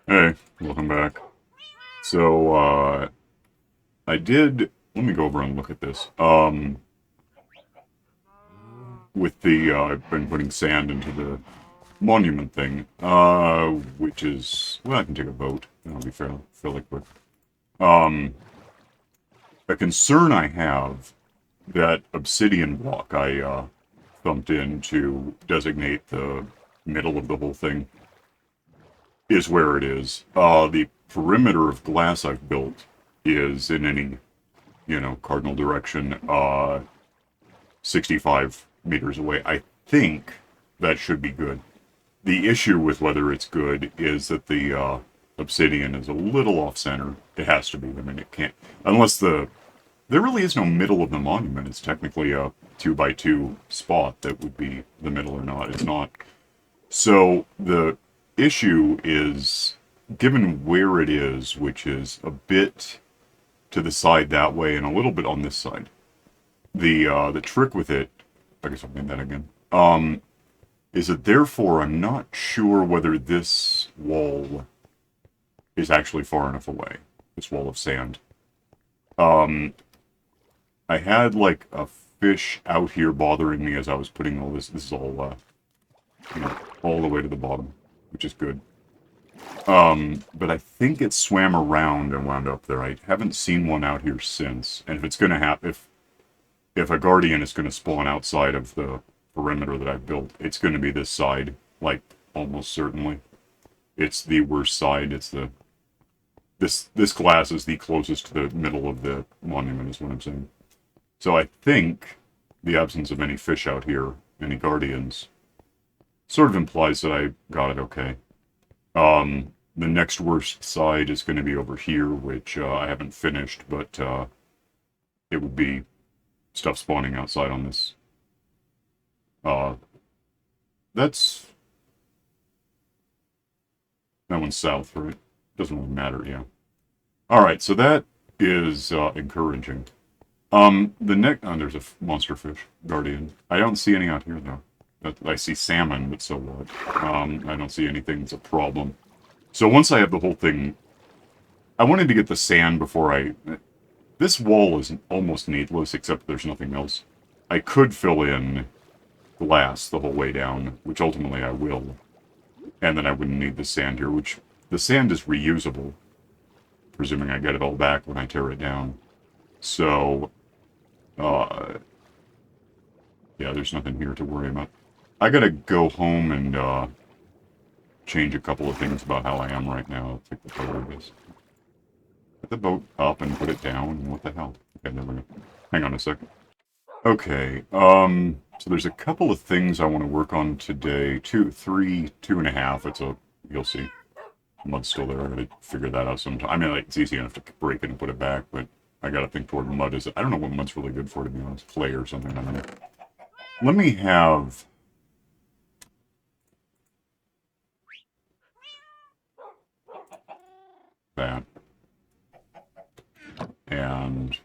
Hey, welcome back. So, let me go over and look at this. With the, I've been putting sand into the monument thing, which is, well, I can take a vote. That'll be fairly quick. Um, a concern I have, that obsidian block I, thumped in to designate the middle of the whole thing is where it is. The perimeter of glass I've built is in any cardinal direction, 65 meters away. I think that should be good. The issue with whether it's good is that the obsidian is a little off center. It has to be. I mean, it can't, unless there really is no middle of the monument. It's technically a 2 by 2 spot that would be the middle or not. It's not. So the issue is, given where it is, which is a bit to the side that way and a little bit on this side. The trick with it, I guess I'll name that again, is that therefore I'm not sure whether this wall is actually far enough away. This wall of sand. Um, I had like a fish out here bothering me as I was putting all this. This is all, all the way to the bottom, which is good. But I think it swam around and wound up there. I haven't seen one out here since. And if it's gonna happen, if a guardian is gonna spawn outside of the perimeter that I've built, it's gonna be this side, like almost certainly. It's the worst side. It's the this glass is the closest to the middle of the monument, is what I'm saying. So I think the absence of any fish out here, any guardians, sort of implies that I got it okay. The next worst side is going to be over here, which I haven't finished, but it would be stuff spawning outside on this. Uh, that's that one's south, right? Doesn't really matter, yeah. All right, so that is encouraging. The next, there's a monster fish guardian. I don't see any out here though. I see salmon, but so what? I don't see anything that's a problem. So once I have the whole thing, I wanted to get the sand before I. This wall is almost needless, except there's nothing else. I could fill in glass the whole way down, which ultimately I will, and then I wouldn't need the sand here. Which the sand is reusable, presuming I get it all back when I tear it down. So, uh, yeah, there's nothing here to worry about. I gotta go home and change a couple of things about how I am right now. I'll take the photo of this. Put the boat up and put it down. What the hell? Okay, there we go. Hang on a second. Okay, so there's a couple of things I want to work on today. Two, three, 2.5. You'll see. Mud's still there. I gotta figure that out sometime. I mean, like, it's easy enough to break it and put it back, but I gotta think toward mud. I don't know what mud's really good for, to be honest. Clay or something. I don't know. Let me have that. And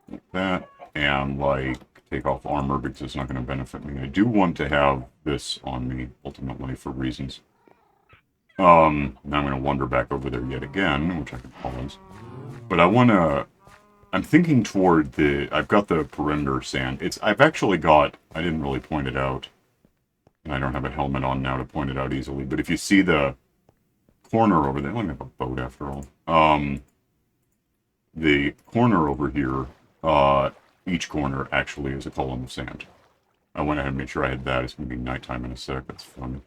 like that. And, like, take off armor because it's not going to benefit me. I do want to have this on me, ultimately, for reasons. Now I'm going to wander back over there yet again, which I can pause. But I'm thinking toward I've got the perimeter sand. I've actually got, I didn't really point it out, and I don't have a helmet on now to point it out easily, but if you see the corner over there, let me have a boat after all. The corner over here, each corner actually is a column of sand. I went ahead and made sure I had that. It's going to be nighttime in a sec. That's funny.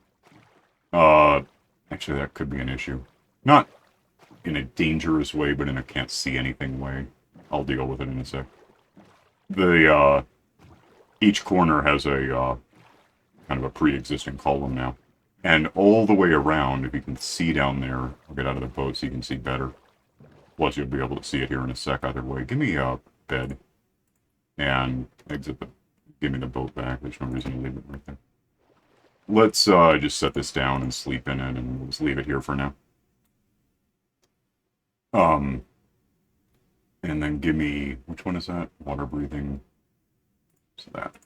Actually, that could be an issue. Not in a dangerous way, but in a can't see anything way. I'll deal with it in a sec. Each corner has a, kind of a pre-existing column now. And all the way around, if you can see down there, I'll get out of the boat so you can see better. Plus, you'll be able to see it here in a sec either way. Give me a bed. And give me the boat back. There's no reason to leave it right there. Let's just set this down and sleep in it, and we'll just leave it here for now. And then give me, which one is that? Water breathing. So that.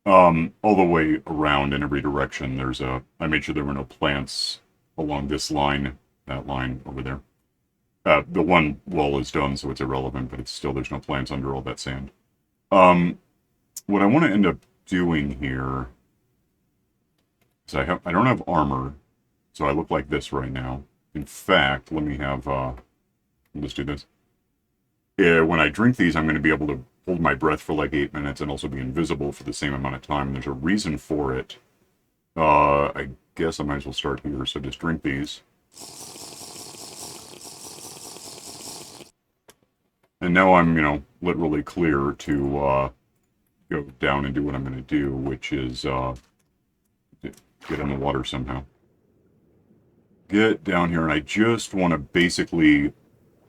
All the way around in every direction, I made sure there were no plants along this line, that line over there. The one wall is done, so it's irrelevant, but it's still, there's no plants under all that sand. What I want to end up doing here is I don't have armor, so I look like this right now. In fact, let me have, let's do this. When I drink these, I'm going to be able to hold my breath for like 8 minutes and also be invisible for the same amount of time. There's a reason for it. I guess I might as well start here. So just drink these. And now I'm, literally clear to go down and do what I'm going to do, which is get in the water somehow. Get down here, and I just want to basically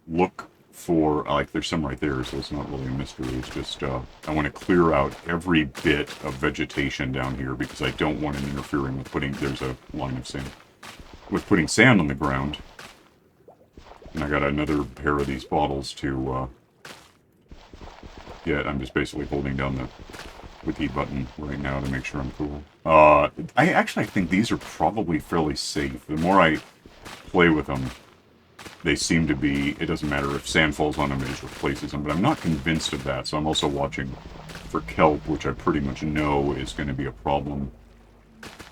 look for, like, there's some right there, so it's not really a mystery. It's just, I want to clear out every bit of vegetation down here because I don't want it interfering with putting, there's a line of sand, with putting sand on the ground. And I got another pair of these bottles to get. I'm just basically holding down the wiki button right now to make sure I'm cool. I actually think these are probably fairly safe. The more I play with them, they seem to be, it doesn't matter if sand falls on them, it just replaces them, but I'm not convinced of that, so I'm also watching for kelp, which I pretty much know is going to be a problem.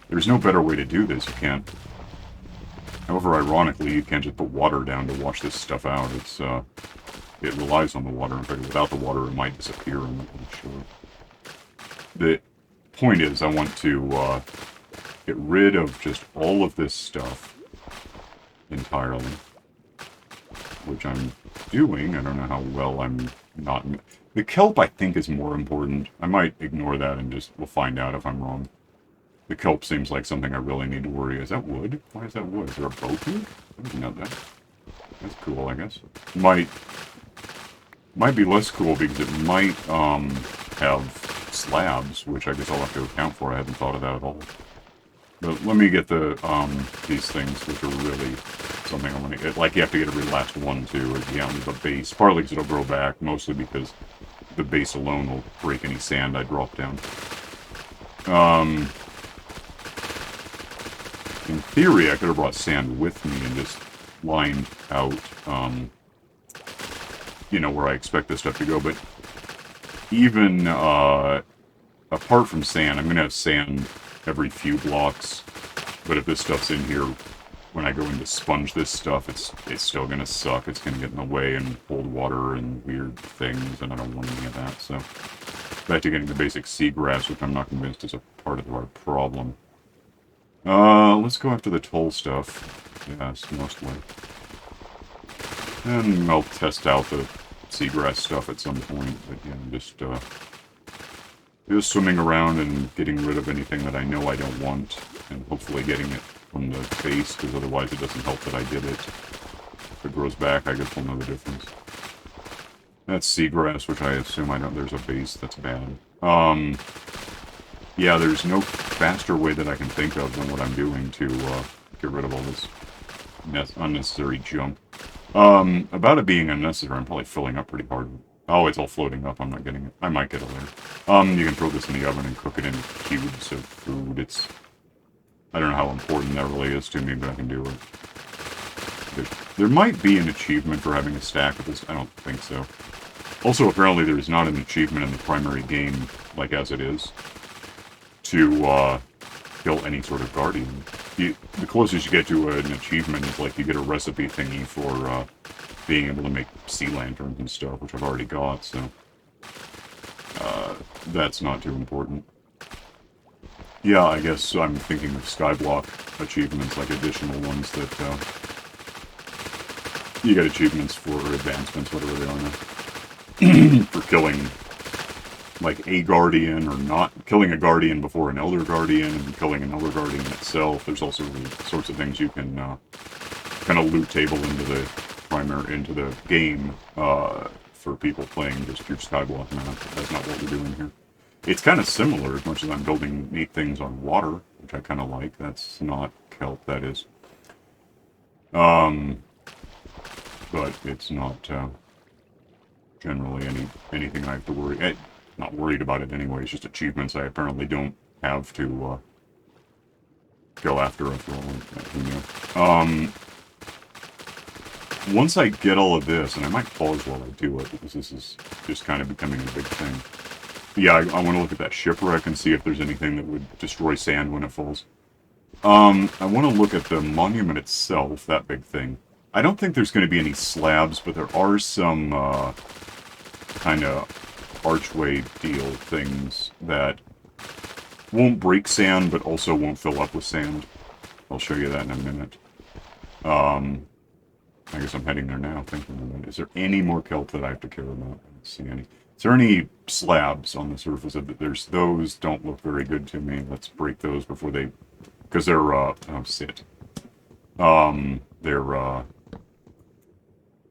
There's no better way to do this. You can't, however, ironically, you can't just put water down to wash this stuff out. It's, it relies on the water. In fact, without the water, it might disappear, I'm not really sure. The point is, I want to get rid of just all of this stuff entirely, which I'm doing. I don't know how well I'm not... The kelp, I think, is more important. I might ignore that and just, we'll find out if I'm wrong. The kelp seems like something I really need to worry. Is that wood? Why is that wood? Is there a boat here? I didn't know that. That's cool, I guess. Might be less cool because it might have slabs, which I guess I'll have to account for. I hadn't thought of that at all. But let me get the these things, which are really something I want to get. Like, you have to get every last one, too, or yeah, the base. Partly because it'll grow back, mostly because the base alone will break any sand I drop down. In theory, I could have brought sand with me and just lined out, where I expect this stuff to go, but even apart from sand, I'm going to have sand every few blocks, but if this stuff's in here, when I go in to sponge this stuff, it's still going to suck. It's going to get in the way and hold water and weird things, and I don't want any of that, so back to getting the basic seagrass, which I'm not convinced is a part of our problem. Let's go after the toll stuff. Yes, mostly. And I'll test out the seagrass stuff at some point, but yeah, just swimming around and getting rid of anything that I know I don't want, and hopefully getting it from the base, because otherwise it doesn't help that I did it. If it grows back, I guess we'll know the difference. That's seagrass, which I assume there's a base that's bad. Yeah, there's no faster way that I can think of than what I'm doing to get rid of all this unnecessary junk. About it being unnecessary, I'm probably filling up pretty hard. Oh, it's all floating up. I'm not getting it. I might get it later. You can throw this in the oven and cook it in cubes of food. I don't know how important that really is to me, but I can do it. There might be an achievement for having a stack of this. I don't think so. Also, apparently there's not an achievement in the primary game, like as it is, to kill any sort of guardian. The closest you get to an achievement is like you get a recipe thingy for being able to make sea lanterns and stuff, which I've already got, so that's not too important. Yeah, I guess I'm thinking of skyblock achievements, like additional ones that you get achievements for advancements, whatever they are now, for killing like a guardian, or not killing a guardian before an elder guardian, and killing an elder guardian itself. There's also sorts of things you can kind of loot table into the game for people playing just your skyblock map. That's not what we're doing here. It's kind of similar, as much as I'm building neat things on water, which I kind of like. That's not kelp, that is. But it's not generally anything I have to worry. Not worried about it anyway. It's just achievements I apparently don't have to go after all. Who knew? Once I get all of this, and I might pause while I do it, because this is just kind of becoming a big thing. Yeah, I want to look at that shipwreck and see if there's anything that would destroy sand when it falls. I want to look at the monument itself, that big thing. I don't think there's going to be any slabs, but there are some kind of archway deal things that won't break sand, but also won't fill up with sand. I'll show you that in a minute. I guess I'm heading there now, thinking about it. Is there any more kelp that I have to care about? I don't see any. Is there any slabs on the surface of it? There's those don't look very good to me. Let's break those before they... Because they're, oh, sit. They're, I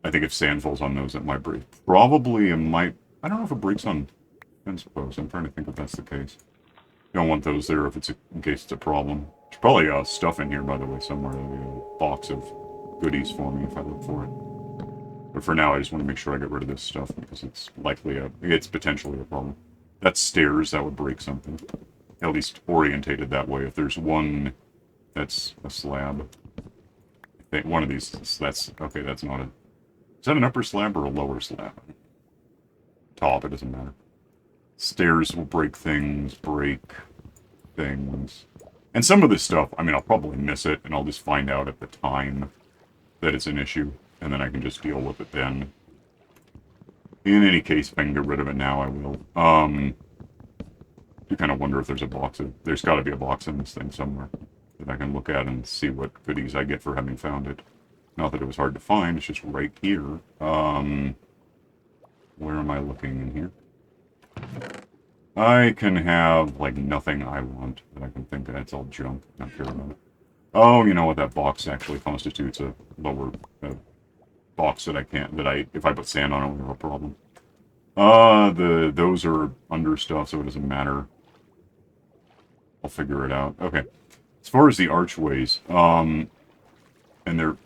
think if sand falls on those, it might break. Probably it might... I don't know if it breaks on fence posts. I'm trying to think if that's the case. You don't want those there if it's in case it's a problem. There's probably stuff in here, by the way, somewhere. A box of goodies for me if I look for it. But for now, I just want to make sure I get rid of this stuff because it's it's potentially a problem. That's stairs, that would break something. At least orientated that way. If there's one that's a slab. I think one of these, that's, okay, that's not a... Is that an upper slab or a lower slab? Top, it doesn't matter. Stairs will break things. And some of this stuff, I mean, I'll probably miss it, and I'll just find out at the time that it's an issue, and then I can just deal with it then. In any case, if I can get rid of it now, I will. You kind of wonder if there's a box of... There's got to be a box in this thing somewhere that I can look at and see what goodies I get for having found it. Not that it was hard to find, it's just right here. Where am I looking in here? I can have, like, nothing I want that I can think of. It's all junk. I don't care about it. Oh, you know what? That box actually constitutes a lower box that I can't... if I put sand on it, will have a problem. Those are under stuff, so it doesn't matter. I'll figure it out. Okay. As far as the archways, and they're...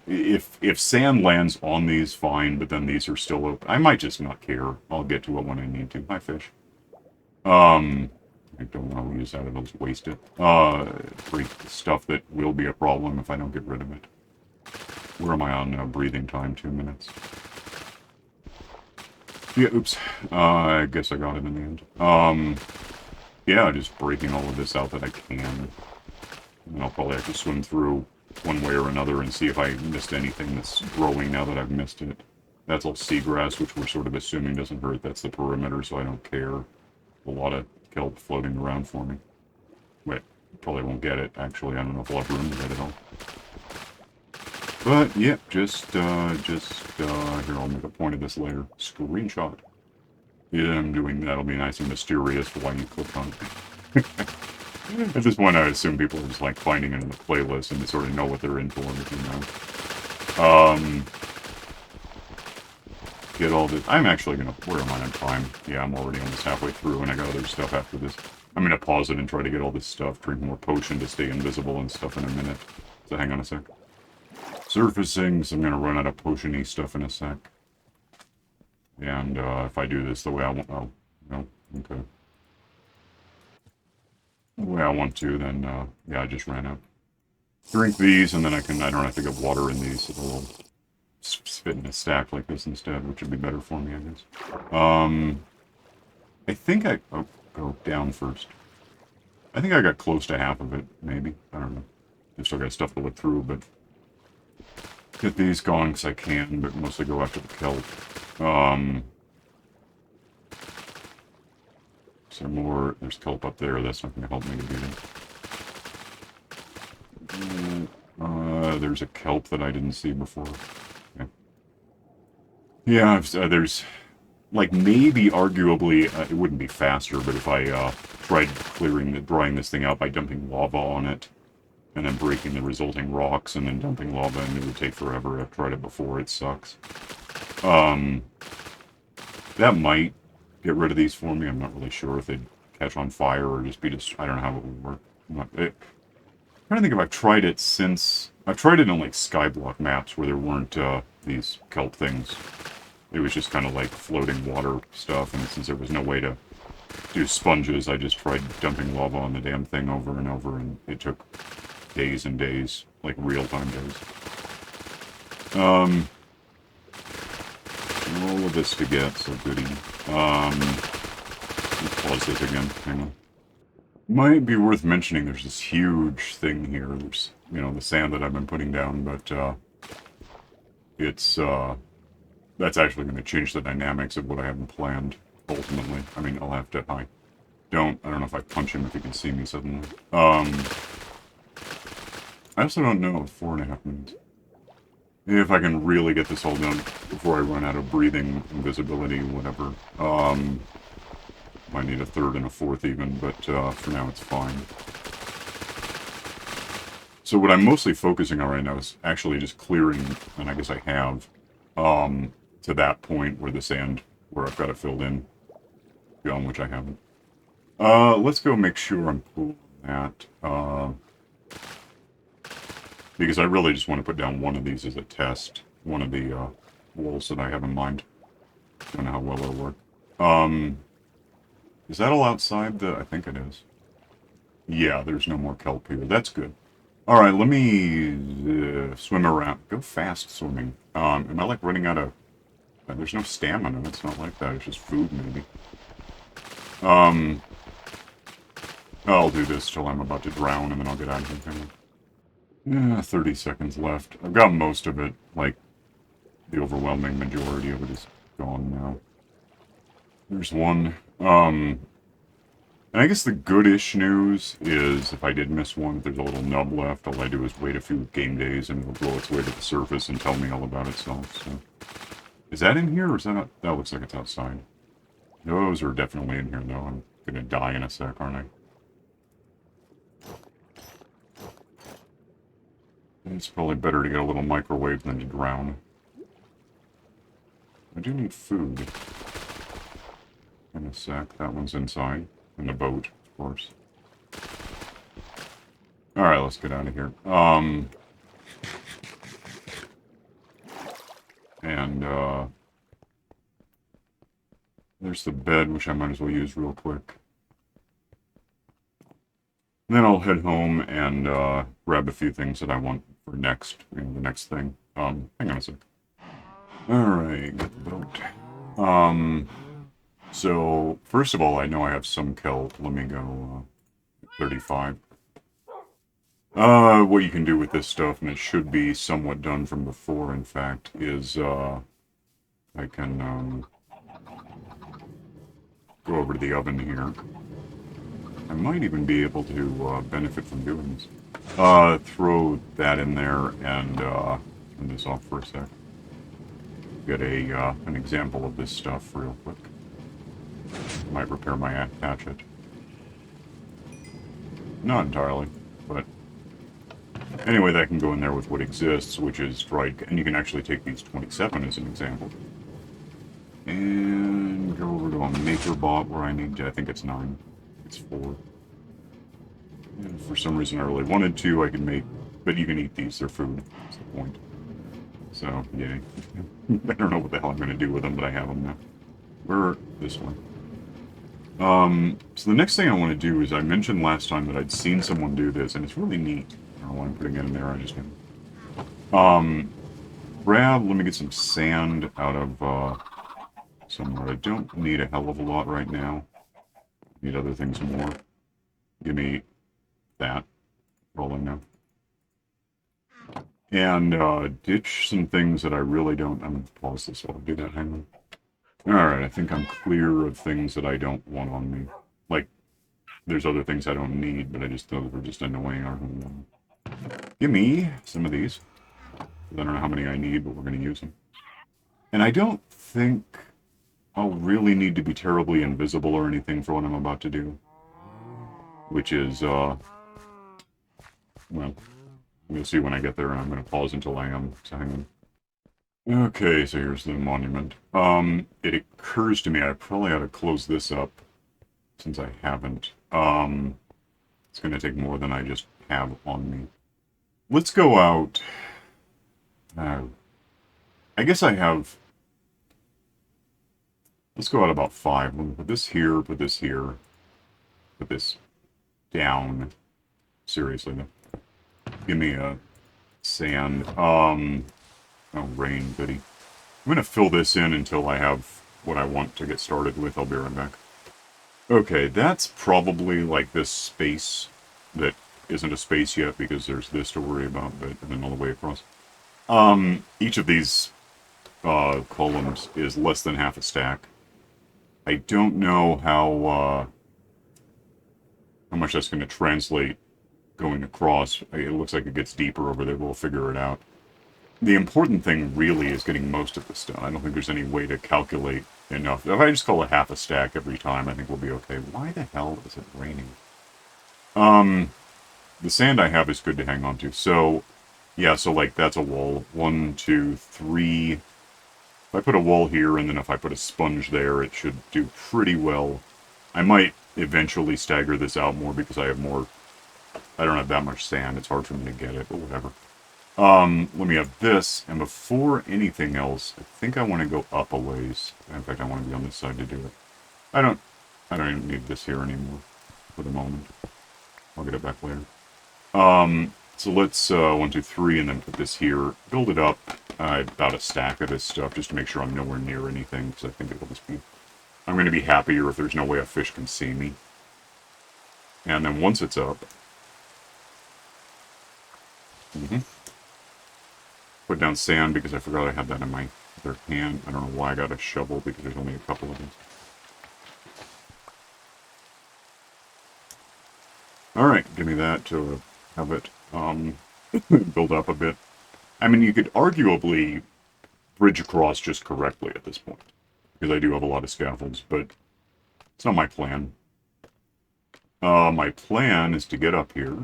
If sand lands on these, fine, but then these are still open. I might just not care. I'll get to it when I need to. Hi, fish. I don't want to use that. It'll just waste it. Break stuff that will be a problem if I don't get rid of it. Where am I on breathing time? 2 minutes. Yeah, oops. I guess I got it in the end. Yeah, just breaking all of this out that I can. And I'll probably have to swim through one way or another and see if I missed anything that's growing now that I've missed it. That's all seagrass, which we're sort of assuming doesn't hurt. That's the perimeter, so I don't care. A lot of kelp floating around for me. Wait, probably won't get it, actually. I don't know if I'll have room to get it all. But, yeah, here, I'll make a point of this later. Screenshot. Yeah, I'm doing that. It'll be nice and mysterious for why you clicked on it. At this point, I assume people are just, like, finding it in the playlist and they sort of know what they're in for, you know. Get all this. I'm actually gonna... Where am I on time? Yeah, I'm already almost halfway through, and I got other stuff after this. I'm gonna pause it and try to get all this stuff, drink more potion to stay invisible and stuff in a minute. So hang on a sec. Surfacing, so I'm gonna run out of potion-y stuff in a sec. And, if I do this the way I want... Oh, no, okay. The way I want to, then, yeah, I just ran out. Drink these, and then I don't have to get water in these, so they'll spit in a stack like this instead, which would be better for me, I guess. I think oh, go down first. I think I got close to half of it, maybe. I don't know. I've still got stuff to look through, but... Get these going, because I can, but mostly go after the kelp. Is there more? There's kelp up there. That's not going to help me to get it. There's a kelp that I didn't see before. Okay. Yeah, there's... Like, maybe, arguably, it wouldn't be faster, but if I tried drying this thing out by dumping lava on it, and then breaking the resulting rocks, and then dumping lava, and it would take forever. I've tried it before. It sucks. That might get rid of these for me. I'm not really sure if they'd catch on fire or just be I don't know how it would work. I'm trying to think if I've tried it since... I've tried it on, like, skyblock maps where there weren't these kelp things. It was just kind of like floating water stuff, and since there was no way to do sponges, I just tried dumping lava on the damn thing over and over, and it took days and days, like real-time days. All of this to get, so goody. Let's pause this again. Hang on. Might be worth mentioning there's this huge thing here. There's, you know, the sand that I've been putting down, but, it's, that's actually going to change the dynamics of what I haven't planned, ultimately. I mean, I'll have to, I don't know if I punch him if he can see me suddenly. I also don't know, 4.5 minutes. If I can really get this all done before I run out of breathing, invisibility, whatever. Might need a third and a fourth even, but for now it's fine. So what I'm mostly focusing on right now is actually just clearing, and I guess I have, to that point where the sand, where I've got it filled in, beyond which I haven't. Let's go make sure I'm cool on that. Because I really just want to put down one of these as a test. One of the walls that I have in mind. Don't know how well it'll work. Is that all outside the... I think it is. Yeah, there's no more kelp here. That's good. Alright, let me swim around. Go fast swimming. Am I like running out of... there's no stamina. It's not like that. It's just food, maybe. I'll do this till I'm about to drown, and then I'll get out of here. 30 seconds left. I've got most of it. Like, the overwhelming majority of it is gone now. There's one. And I guess the goodish news is, if I did miss one, if there's a little nub left, all I do is wait a few game days, and it'll blow its way to the surface and tell me all about itself, so... Is that in here, or is that not... That looks like it's outside. Those are definitely in here, though. I'm gonna die in a sec, aren't I? It's probably better to get a little microwave than to drown. I do need food. In a sec. That one's inside. In the boat, of course. Alright, let's get out of here. There's the bed, which I might as well use real quick. Then I'll head home and grab a few things that I want for next, the next thing. Hang on a sec. Alright, get the boat. So, first of all, I know I have some kelp. Let me go, 35. What you can do with this stuff, and it should be somewhat done from before, in fact, is, I can, go over to the oven here. I might even be able to benefit from doing this. Throw that in there and turn this off for a sec. Get an example of this stuff real quick. Might repair my hatchet. Not entirely, but anyway, that can go in there with what exists, which is dried, and you can actually take these 27 as an example. And go over to a maker bot where I need to, I think it's 9. It's 4. And for some reason I really wanted to, I can make, but you can eat these, they're food, that's the point. So, yay. I don't know what the hell I'm going to do with them, but I have them now. Where, this one. So the next thing I want to do is, I mentioned last time that I'd seen someone do this, and it's really neat. I don't know why I'm putting it in there, I just didn't. Grab, let me get some sand out of, somewhere. I don't need a hell of a lot right now. Need other things more. Give me that. Rolling now. And ditch some things that I really don't... I'm going to pause this while I do that. Hang on. Alright, I think I'm clear of things that I don't want on me. Like, there's other things I don't need, but I just thought were just annoying. Give me some of these. I don't know how many I need, but we're going to use them. And I don't think I'll really need to be terribly invisible or anything for what I'm about to do. Which is, well, we'll see when I get there, and I'm going to pause until I am. So hang on. Okay, so here's the monument. It occurs to me I probably ought to close this up, since I haven't. It's going to take more than I just have on me. Let's go out. I guess I have... Let's go at about 5. We'll put this here, put this here, put this down. Seriously, though. Give me a sand. Oh, rain, goody. I'm going to fill this in until I have what I want to get started with. I'll be right back. Okay, that's probably like this space that isn't a space yet because there's this to worry about, but and then all the way across. Each of these columns is less than half a stack. I don't know how much that's going to translate going across. It looks like it gets deeper over there. We'll figure it out. The important thing really is getting most of this done. I don't think there's any way to calculate enough. If I just call it half a stack every time, I think we'll be okay. Why the hell is it raining? The sand I have is good to hang on to. So, yeah, so like that's a wall. 1, 2, 3. If I put a wall here and then if I put a sponge there, it should do pretty well. I might eventually stagger this out more because I have more. I don't have that much sand. It's hard for me to get it, but whatever. Let me have this, and before anything else, I think I want to go up a ways. In fact, I want to be on this side to do it. I don't even need this here anymore for the moment. I'll get it back later. So let's 1, 2, 3, and then put this here. Build it up about a stack of this stuff just to make sure I'm nowhere near anything, because I think it'll just be. I'm going to be happier if there's no way a fish can see me. And then once it's up, put down sand because I forgot I had that in my other hand. I don't know why I got a shovel because there's only a couple of these. Alright, give me that to have it build up a bit. I mean, you could arguably bridge across just correctly at this point, because I do have a lot of scaffolds, but it's not my plan. My plan is to get up here,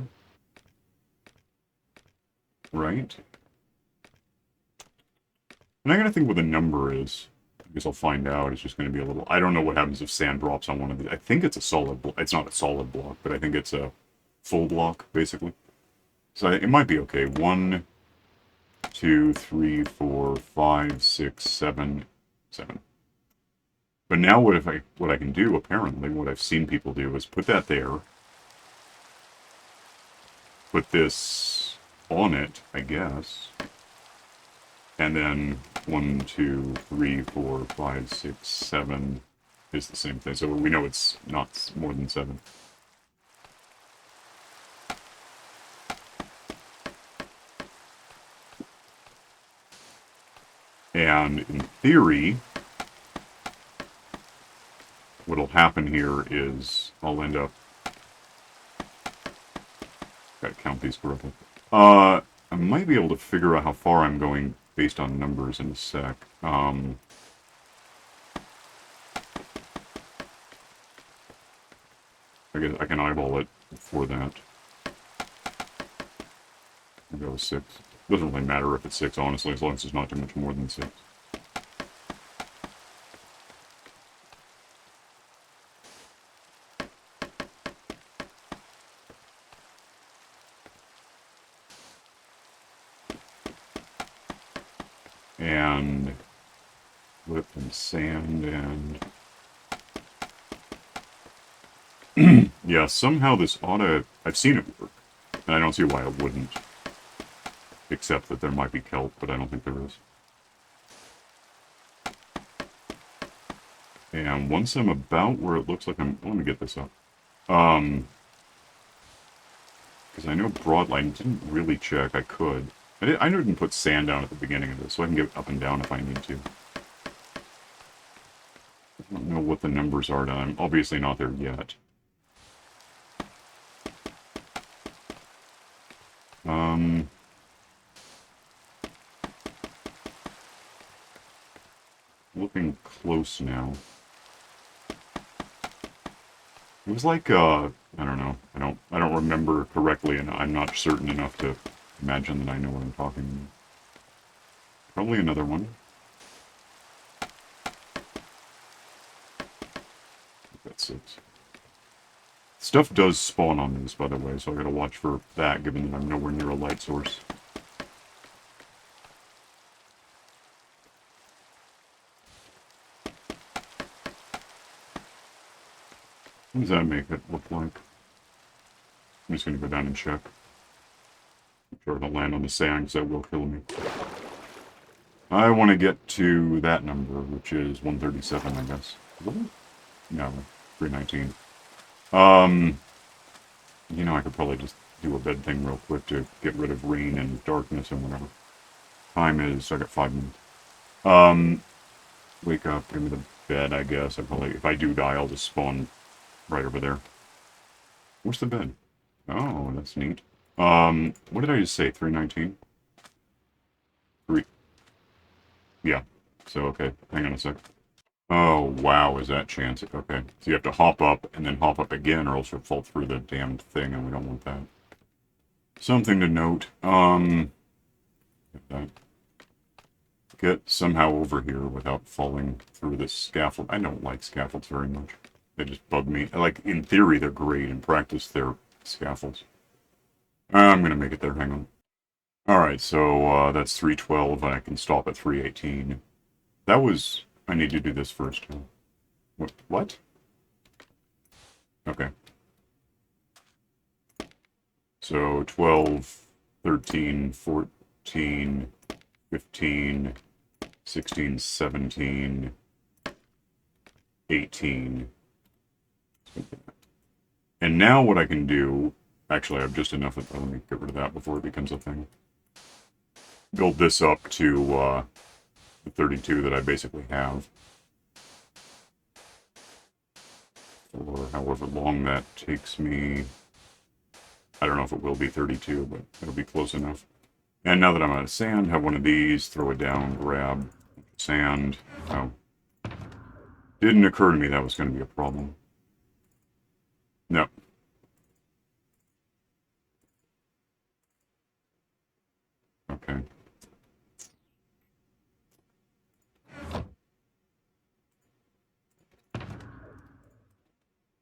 right? And I gotta think what the number is. I guess I'll find out. It's just gonna be a little. I don't know what happens if sand drops on one of these. I think it's a solid. It's not a solid block, but I think it's a full block, basically. So it might be okay. 1, 2, 3, 4, 5, 6, 7, 7. But now what I can do, apparently, what I've seen people do is put that there. Put this on it, I guess. And then 1, 2, 3, 4, 5, 6, 7 is the same thing. So we know it's not more than 7. And in theory, what'll happen here is I'll end up. Gotta count these correctly. I might be able to figure out how far I'm going based on numbers in a sec. I guess I can eyeball it for that. I'll go with 6. Doesn't really matter if it's 6, honestly, as long as it's not too much more than 6. And whip and sand and yeah, somehow this oughta. I've seen it work, and I don't see why it wouldn't. Except that there might be kelp, but I don't think there is. And once I'm about where it looks like let me get this up. Because I know broadline didn't really check. I could. I didn't put sand down at the beginning of this, so I can get up and down if I need to. I don't know what the numbers are, and I'm obviously not there yet. Looking close now. It was like, I don't know. I don't remember correctly, and I'm not certain enough to imagine that I know what I'm talking about. Probably another one. That's 6. Stuff does spawn on this, by the way, so I gotta watch for that, given that I'm nowhere near a light source. What does that make it look like? I'm just going to go down and check. I'm sure I don't land on the sand because that will kill me. I want to get to that number, which is 137, I guess. No, 319. I could probably just do a bed thing real quick to get rid of rain and darkness and whatever. Time is, I got 5 minutes. Wake up, give me the bed, I guess. If I do die, I'll just spawn right over there. Where's the bed? Oh, that's neat. What did I just say? 319? 3. Yeah. So, okay. Hang on a sec. Oh, wow, is that chance? Okay. So you have to hop up and then hop up again or else you'll fall through the damned thing and we don't want that. Something to note. Get somehow over here without falling through this scaffold. I don't like scaffolds very much. They just bug me. Like, in theory, they're great. In practice, they're scaffolds. I'm going to make it there. Hang on. Alright, so that's 312, and I can stop at 318. That was... I need to do this first. What? Okay. So 12, 13, 14, 15, 16, 17, 18. And now what I can do... Actually, I have just enough of... Let me get rid of that before it becomes a thing. Build this up to the 32 that I basically have. For however long that takes me. I don't know if it will be 32, but it'll be close enough. And now that I'm out of sand, have one of these, throw it down, grab sand. Oh. Didn't occur to me that was going to be a problem. No. Okay.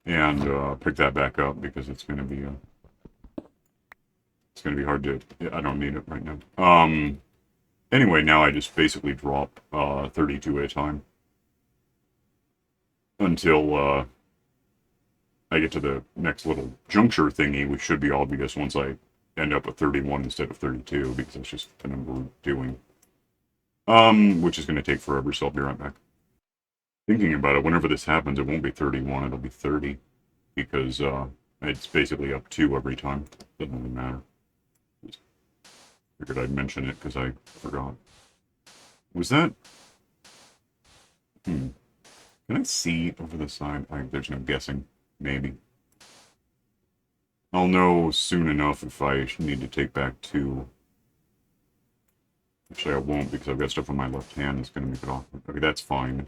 And pick that back up because it's going to be hard to. I don't need it right now. Anyway, now I just basically drop 32 at a time until I get to the next little juncture thingy, which should be obvious once I end up with 31 instead of 32 because that's just the number we're doing. Which is going to take forever, so I'll be right back. Thinking about it, whenever this happens, it won't be 31, it'll be 30. Because it's basically up 2 every time. Doesn't really matter. Just figured I'd mention it because I forgot. Was that... Can I see over the side? There's no guessing. Maybe. I'll know soon enough if I need to take back 2. Actually, I won't because I've got stuff on my left hand that's going to make it awkward. Okay, that's fine.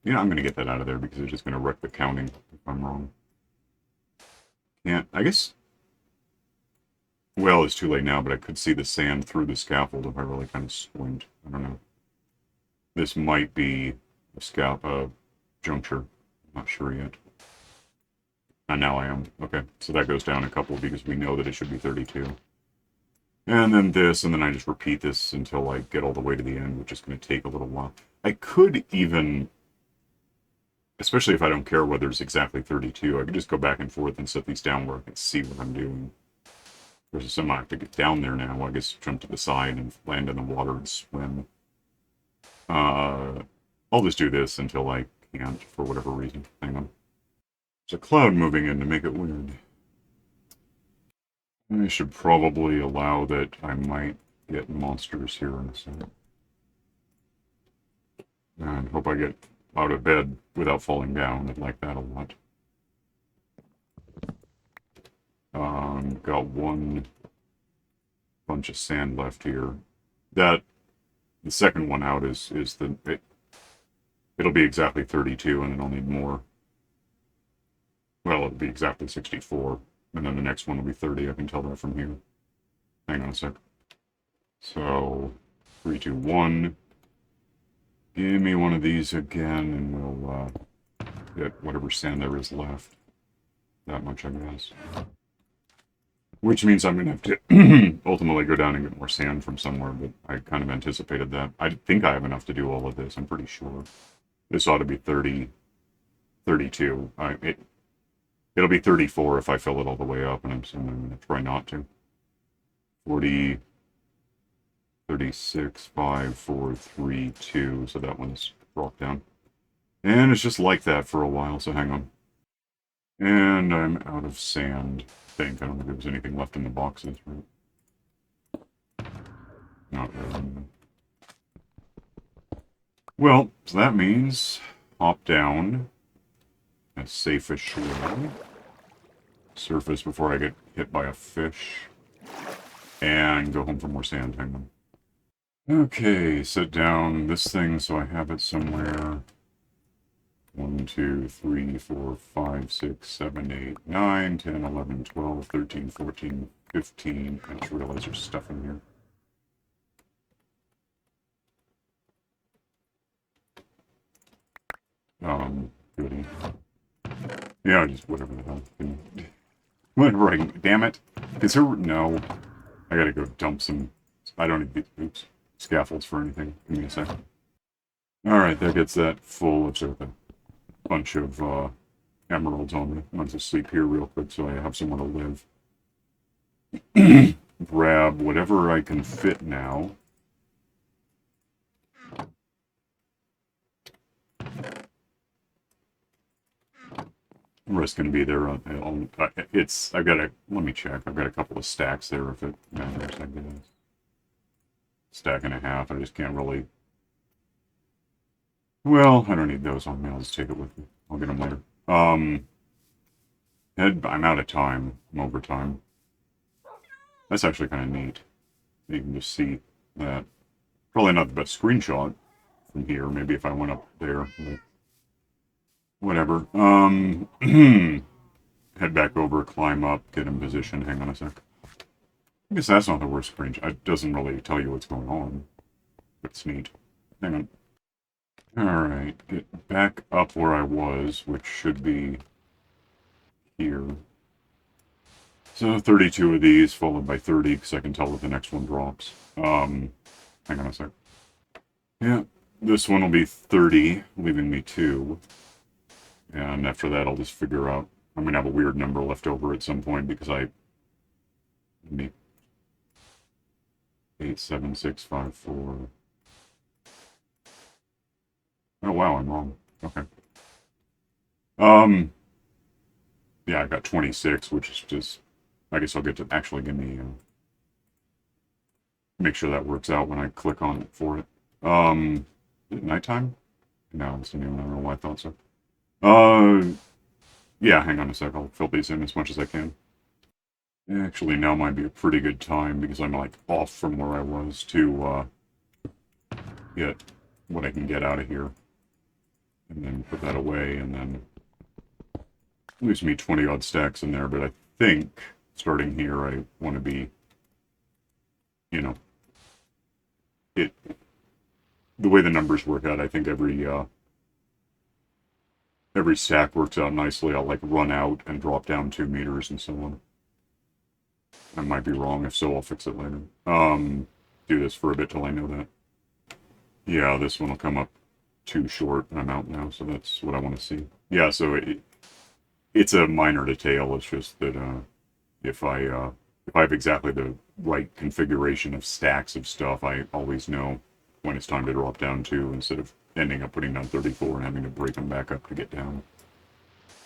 Yeah, I'm going to get that out of there because it's just going to wreck the counting if I'm wrong. Can't, I guess... Well, it's too late now, but I could see the sand through the scaffold if I really kind of squint. I don't know. This might be a juncture. I'm not sure yet. And now I am. Okay, so that goes down a couple because we know that it should be 32. And then this, and then I just repeat this until I get all the way to the end, which is going to take a little while. I could even... Especially if I don't care whether it's exactly 32, I could just go back and forth and set these down where I can see what I'm doing. Versus somehow I have to get down there now. I guess jump to the side and land in the water and swim. I'll just do this until I can't for whatever reason. Hang on. There's a cloud moving in to make it weird. I should probably allow that I might get monsters here in a second. And hope I get out of bed without falling down. I'd like that a lot. Got one bunch of sand left here. The second one out it'll be exactly 32 and then I'll need more. Well, it'll be exactly 64. And then the next one will be 30. I can tell that from here. Hang on a sec. So, 3, 2, 1. Give me one of these again, and we'll get whatever sand there is left. That much, I guess. Which means I'm going to have to ultimately go down and get more sand from somewhere, but I kind of anticipated that. I think I have enough to do all of this, I'm pretty sure. This ought to be 30. 32. It'll be 34 if I fill it all the way up, and I'm going to try not to. 40, 36, 5, 4, 3, 2. So that one's dropped down. And it's just like that for a while, so hang on. And I'm out of sand, I think. I don't think there's anything left in the boxes, right? Not really. Well, so that means hop down as safe as shore. Surface before I get hit by a fish. And go home for more sand. Hang on. Okay, set down this thing so I have it somewhere. 1, 2, 3, 4, 5, 6, 7, 8, 9, 10, 11, 12, 13, 14, 15. I just realized there's stuff in here. Goody. Yeah, just whatever the hell. Whatever I can, damn it. Is there, no. I gotta go dump some, I don't need these, oops, scaffolds for anything. Give me a second. Alright, that gets that full. It's with a bunch of, emeralds on me. I'm going to sleep here real quick so I have somewhere to live. Grab whatever I can fit now. The rest going to be there. I've got a, let me check. I've got a couple of stacks there if it matters, I guess. Stack and a half. I just can't really. Well, I don't need those on me. I'll just take it with me. I'll get them later. I'm out of time. I'm over time. That's actually kind of neat. You can just see that. Probably not the best screenshot from here. Maybe if I went up there. But whatever. Head back over, climb up, get in position. Hang on a sec. I guess that's not the worst screenshot. It doesn't really tell you what's going on. But it's neat. Hang on. Alright, get back up where I was, which should be here. So 32 of these, followed by 30, because I can tell that the next one drops. Hang on a sec. Yeah, this one will be 30, leaving me 2. And after that, I'll just figure out. I'm going to have a weird number left over at some point, because I need 8, 7, 6, 5, 4. Oh, wow, I'm wrong. Okay. Yeah, I got 26, which is just, I guess I'll get to actually give me, make sure that works out when I click on it for it. Is it nighttime? No, it's new. I don't know why I thought so. Yeah, hang on a sec. I'll fill these in as much as I can. Actually, now might be a pretty good time because I'm, like, off from where I was to, get what I can get out of here. And then put that away, and then leaves me 20 odd stacks in there, but I think starting here I want to be, you know, the way the numbers work out, I think every stack works out nicely. I'll like run out and drop down 2 meters and so on. I might be wrong. If so, I'll fix it later. Do this for a bit till I know that. Yeah, this one will come up too short, and I'm out now, so that's what I want to see. Yeah, so it's a minor detail. It's just that if I have exactly the right configuration of stacks of stuff, I always know when it's time to drop down 2 instead of ending up putting down 34 and having to break them back up to get down.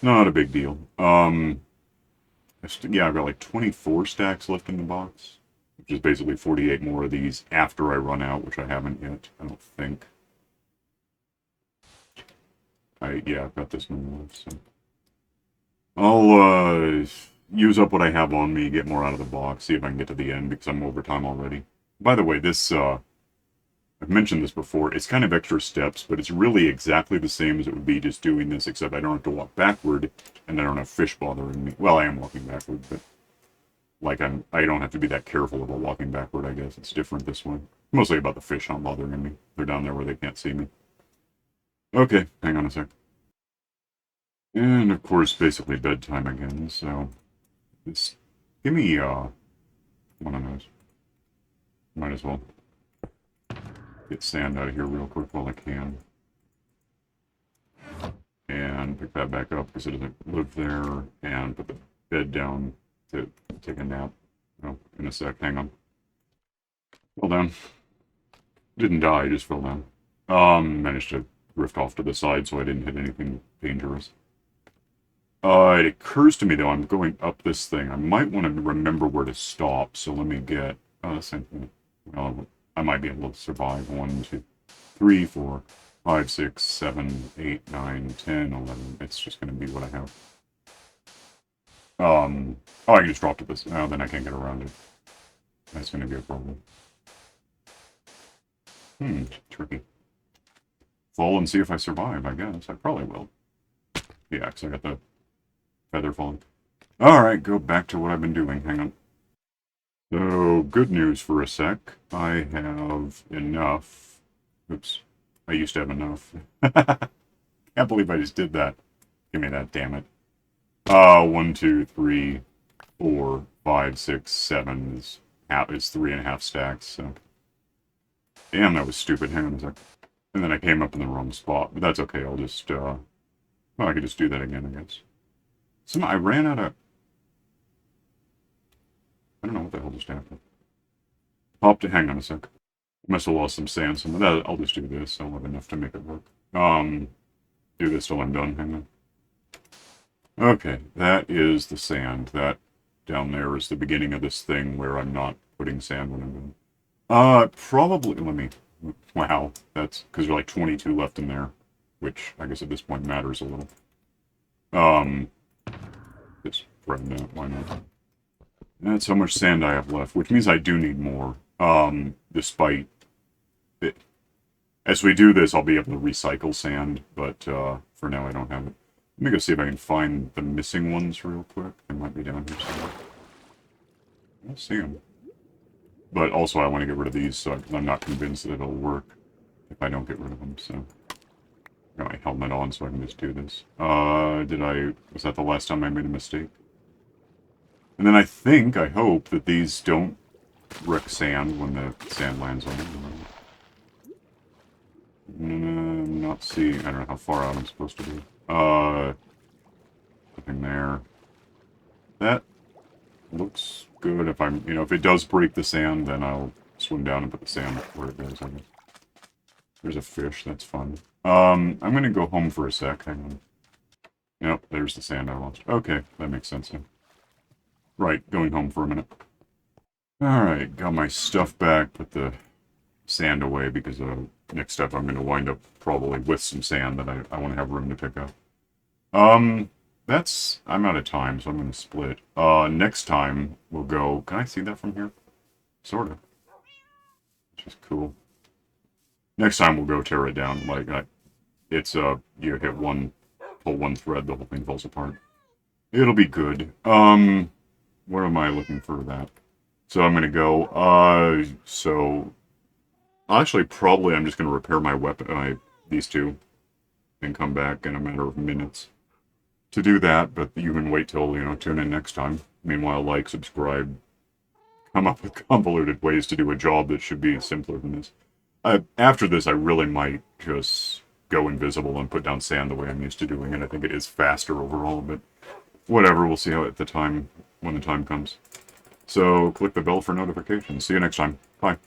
Not a big deal. Yeah, I've got like 24 stacks left in the box, which is basically 48 more of these after I run out, which I haven't yet, I don't think. Yeah, I've got this one left, so. I'll, use up what I have on me, get more out of the box, see if I can get to the end, because I'm over time already. By the way, this, I've mentioned this before, it's kind of extra steps, but it's really exactly the same as it would be just doing this, except I don't have to walk backward, and I don't have fish bothering me. Well, I am walking backward, but, like, I don't have to be that careful about walking backward, I guess. It's different this way. Mostly about the fish not bothering me. They're down there where they can't see me. Okay, hang on a sec. And, of course, basically bedtime again, so... Just give me, one of those. Might as well get sand out of here real quick while I can. And pick that back up because it doesn't live there. And put the bed down to take a nap. Oh, in a sec. Hang on. Fell down. Didn't die, just fell down. Managed to drift off to the side so I didn't hit anything dangerous. It occurs to me, though, I'm going up this thing. I might want to remember where to stop, so let me get... same thing. Well, I might be able to survive. 1, 2, 3, 4, 5, 6, 7, 8, 9, 10, 11. It's just going to be what I have. Oh, I can just drop to this. Oh, then I can't get around it. That's going to be a problem. Tricky. Fall and see if I survive, I guess. I probably will. Yeah, because I got the feather falling. Alright, go back to what I've been doing. Hang on. So, good news for a sec. I have enough. Oops. I used to have enough. Can't believe I just did that. Give me that, damn it. 1, 2, 3, 4, 5, 6, 7 is 3.5 stacks, so. Damn, that was stupid. Hang on a sec. And then I came up in the wrong spot, but that's okay. I'll just, well, I could just do that again, I guess. I ran out of... I don't know what the hell just happened. Hang on a sec. Must have lost some sand. I'll just do this. I'll have enough to make it work. Do this till I'm done. Hang on. Okay, that is the sand. That down there is the beginning of this thing where I'm not putting sand when I'm done. Probably, let me... Wow, that's... Because there's like 22 left in there, which I guess at this point matters a little. Just threaten that, why not? That's how much sand I have left, which means I do need more. Despite it. As we do this, I'll be able to recycle sand, but for now I don't have it. Let me go see if I can find the missing ones real quick. They might be down here somewhere. I don't see them. But also I want to get rid of these, so I'm not convinced that it'll work if I don't get rid of them, so... Got my helmet on so I can just do this. Was that the last time I made a mistake? And then I hope that these don't wreck sand when the sand lands on them. Not seeing, I don't know how far out I'm supposed to be. Nothing there. That looks good. If I'm, if it does break the sand, then I'll swim down and put the sand where it goes, I guess. There's a fish, that's fun. I'm gonna go home for a sec, hang on. Yep, there's the sand I lost. Okay, that makes sense now. Right, going home for a minute. Alright, got my stuff back, put the sand away, because next step I'm gonna wind up probably with some sand that I want to have room to pick up. I'm out of time, so I'm gonna split. Next time we'll go... Can I see that from here? Sort of. Which is cool. Next time we'll go tear it down. Like, it's, you hit pull one thread, the whole thing falls apart. It'll be good. Where am I looking for that? So I'm gonna go, so... Actually, probably I'm just gonna repair my weapon, these two, and come back in a matter of minutes to do that, but you can wait till, tune in next time. Meanwhile, like, subscribe, come up with convoluted ways to do a job that should be simpler than this. After this, I really might just go invisible and put down sand the way I'm used to doing it. I think it is faster overall, but whatever. We'll see how when the time comes. So click the bell for notifications. See you next time. Bye.